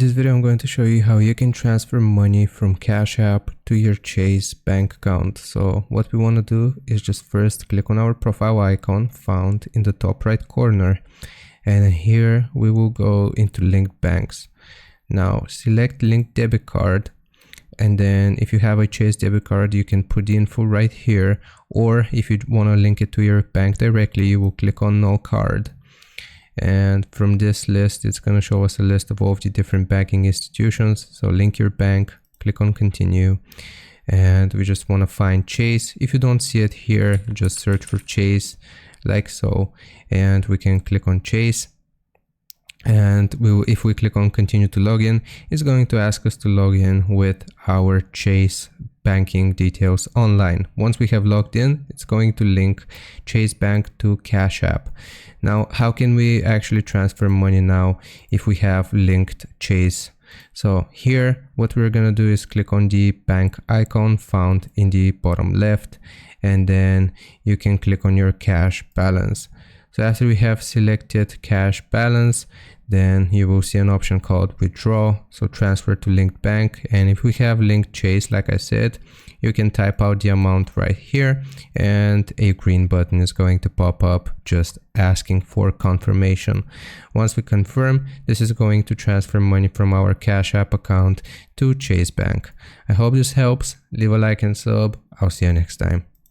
this video I'm going to show you how you can transfer money from Cash App to your Chase bank account. So what we want to do is just first click on our profile icon found in the top right corner, and here we will go into linked banks. Now select linked debit card, and then if you have a Chase debit card you can put the info right here, or if you want to link it to your bank directly you will click on no card. And from this list it's going to show us a list of all of the different banking institutions. So link your bank, click on continue, and we just want to find Chase. If you don't see it here, just search for Chase like so, and we can click on Chase. And if we click on continue to login, it's going to ask us to log in with our Chase banking details online. Once we have logged in, it's going to link Chase Bank to Cash App. Now, how can we actually transfer money now if we have linked Chase? So here, what we're going to do is click on the bank icon found in the bottom left, and then you can click on your cash balance. So after we have selected cash balance, then you will see an option called withdraw, so transfer to linked bank. And if we have linked Chase, like I said, you can type out the amount right here, and a green button is going to pop up just asking for confirmation. Once we confirm, this is going to transfer money from our Cash App account to Chase Bank. I hope this helps. Leave a like and sub. I'll see you next time.